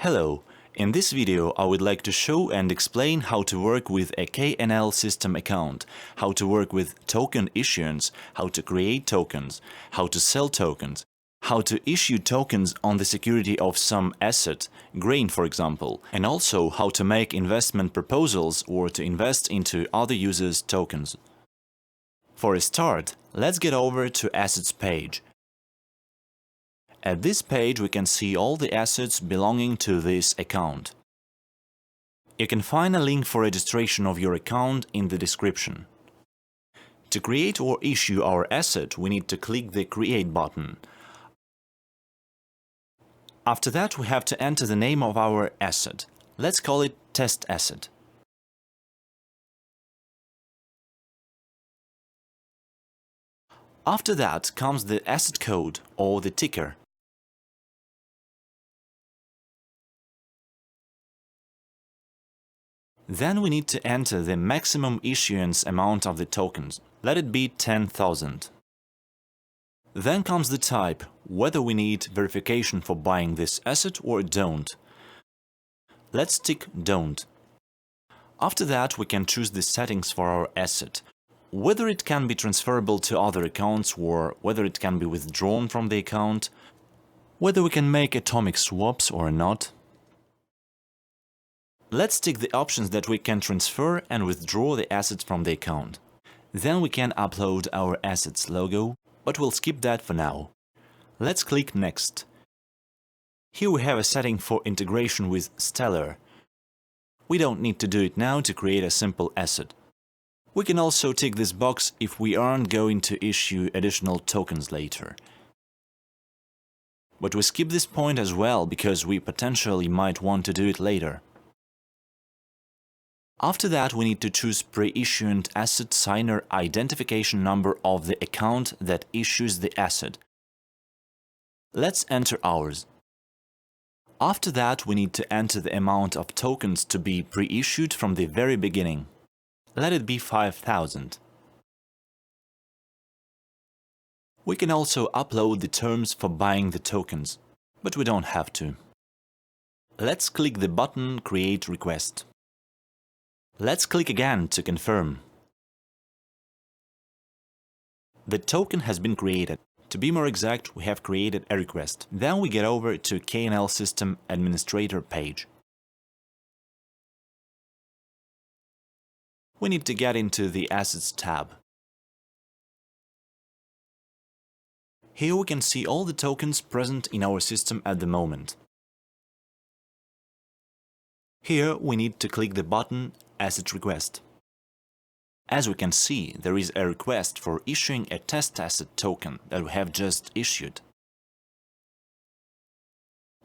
Hello, in this video I would like to show and explain how to work with a KNL system account, how to work with token issuance, how to create tokens, how to sell tokens, how to issue tokens on the security of some asset, grain for example, and also how to make investment proposals or to invest into other users' tokens. For a start, let's get over to Assets page. At this page we can see all the assets belonging to this account. You can find a link for registration of your account in the description. To create or issue our asset, we need to click the Create button. After that, we have to enter the name of our asset. Let's call it Test Asset. After that comes the asset code or the ticker. Then we need to enter the maximum issuance amount of the tokens. Let it be 10,000. Then comes the type, whether we need verification for buying this asset or don't. Let's tick Don't. After that, we can choose the settings for our asset, whether it can be transferable to other accounts or whether it can be withdrawn from the account, whether we can make atomic swaps or not. Let's tick the options that we can transfer and withdraw the assets from the account. Then we can upload our asset's logo, but we'll skip that for now. Let's click Next. Here we have a setting for integration with Stellar. We don't need to do it now to create a simple asset. We can also tick this box if we aren't going to issue additional tokens later. But we skip this point as well because we potentially might want to do it later. After that, we need to choose pre-issuant asset signer identification number of the account that issues the asset. Let's enter ours. After that, we need to enter the amount of tokens to be pre-issued from the very beginning. Let it be 5,000. We can also upload the terms for buying the tokens, but we don't have to. Let's click the button Create Request. Let's click again to confirm. The token has been created. To be more exact, we have created a request. Then we get over to KNL System Administrator page. We need to get into the Assets tab. Here we can see all the tokens present in our system at the moment. Here we need to click the button Asset Request. As we can see, there is a request for issuing a test asset token that we have just issued.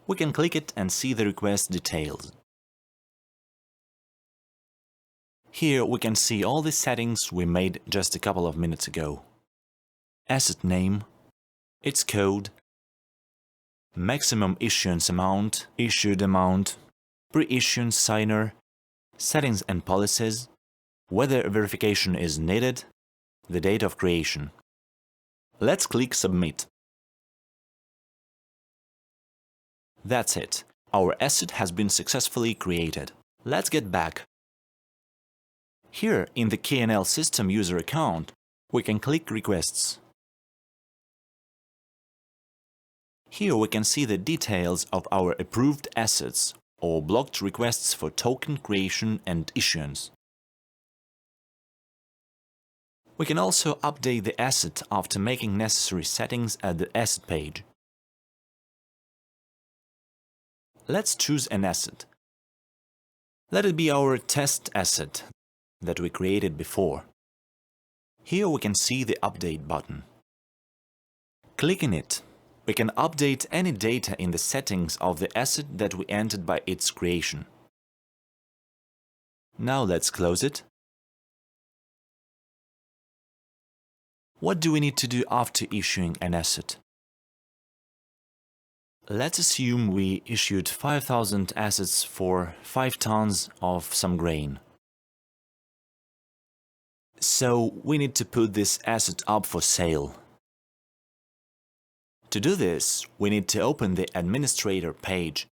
We can click it and see the request details. Here we can see all the settings we made just a couple of minutes ago. Asset name, its code, maximum issuance amount, issued amount, pre-issuance signer, settings and policies, whether verification is needed, the date of creation. Let's click Submit. That's it. Our asset has been successfully created. Let's get back. Here, in the KNL system user account, we can click Requests. Here we can see the details of our approved assets or blocked requests for token creation and issuance. We can also update the asset after making necessary settings at the Asset page. Let's choose an asset. Let it be our test asset that we created before. Here we can see the Update button. Clicking it, we can update any data in the settings of the asset that we entered by its creation. Now let's close it. What do we need to do after issuing an asset? Let's assume we issued 5,000 assets for 5 tons of some grain. So we need to put this asset up for sale. To do this, we need to open the Administrator page,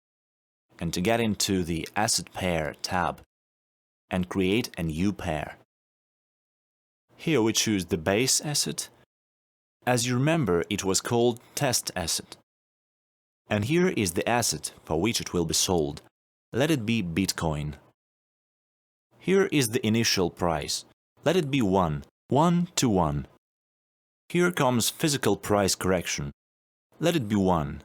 and to get into the Asset Pair tab and create a new pair. Here we choose the base asset. As you remember, it was called test asset. And here is the asset for which it will be sold. Let it be Bitcoin. Here is the initial price. Let it be 1 to 1. Here comes physical price correction. Let it be 1.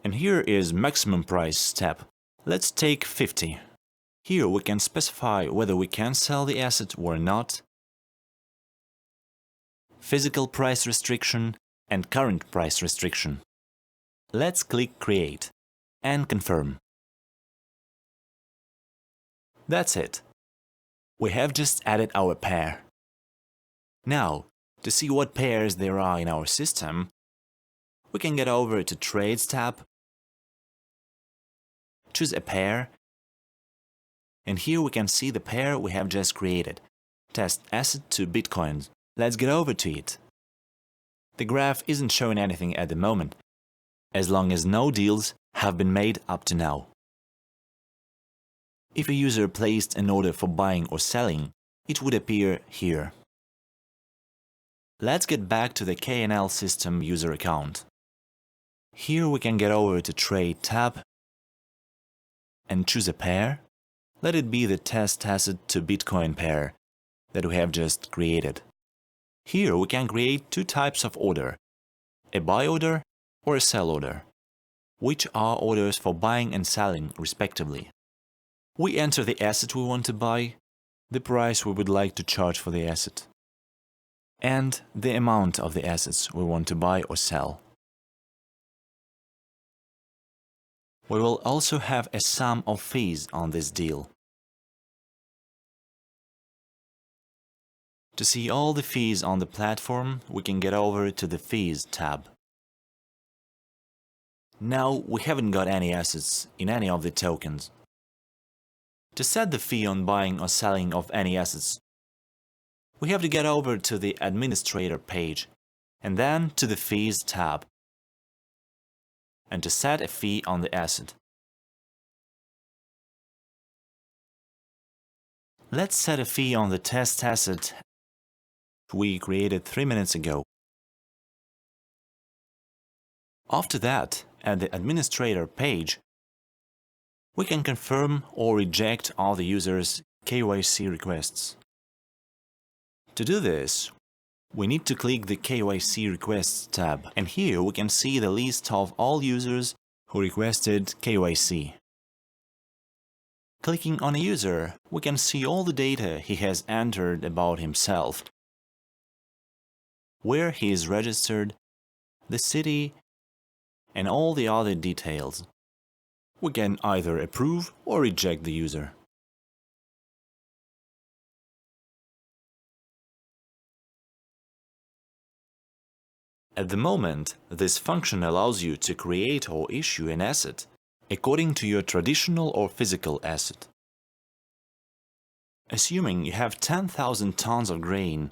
And here is maximum price step. Let's take 50. Here we can specify whether we can sell the asset or not, physical price restriction and current price restriction. Let's click Create and confirm. That's it. We have just added our pair. Now, to see what pairs there are in our system, we can get over to Trades tab, choose a pair, and here we can see the pair we have just created, test asset to Bitcoin. Let's get over to it. The graph isn't showing anything at the moment, as long as no deals have been made up to now. If a user placed an order for buying or selling, it would appear here. Let's get back to the KNL-ecosystem user account. Here we can get over to Trade tab and choose a pair. Let it be the test asset to Bitcoin pair that we have just created. Here we can create two types of order, a buy order or a sell order, which are orders for buying and selling respectively. We enter the asset we want to buy, the price we would like to charge for the asset, and the amount of the assets we want to buy or sell. We will also have a sum of fees on this deal. To see all the fees on the platform, we can get over to the Fees tab. Now we haven't got any assets in any of the tokens. To set the fee on buying or selling of any assets, we have to get over to the Administrator page and then to the Fees tab, and to set a fee on the asset. Let's set a fee on the test asset we created 3 minutes ago. After that, at the Administrator page, we can confirm or reject all the user's KYC requests. To do this, we need to click the KYC Requests tab, and here we can see the list of all users who requested KYC. Clicking on a user, we can see all the data he has entered about himself, where he is registered, the city, and all the other details. We can either approve or reject the user. At the moment, this function allows you to create or issue an asset according to your traditional or physical asset. Assuming you have 10,000 tons of grain,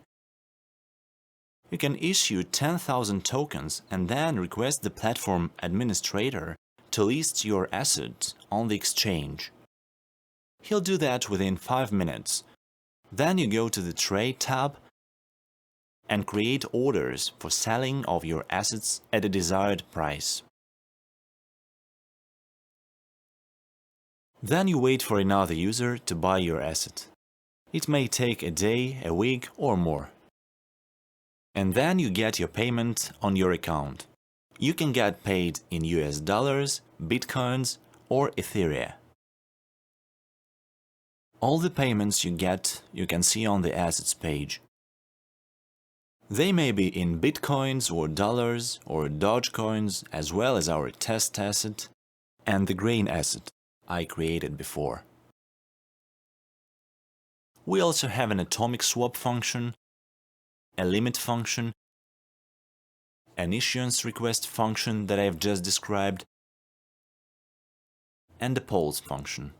you can issue 10,000 tokens and then request the platform administrator to list your asset on the exchange. He'll do that within 5 minutes. Then you go to the Trade tab and create orders for selling of your assets at a desired price. Then you wait for another user to buy your asset. It may take a day, a week, or more. And then you get your payment on your account. You can get paid in US dollars, Bitcoins, or Ethereum. All the payments you get, you can see on the Assets page. They may be in Bitcoins or dollars or Dogecoins, as well as our test asset and the grain asset I created before. We also have an atomic swap function, a limit function, an issuance request function that I have just described, and the polls function.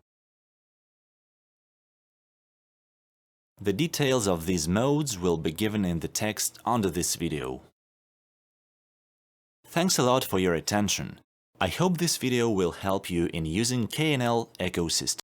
The details of these modes will be given in the text under this video. Thanks a lot for your attention. I hope this video will help you in using KNL ecosystem.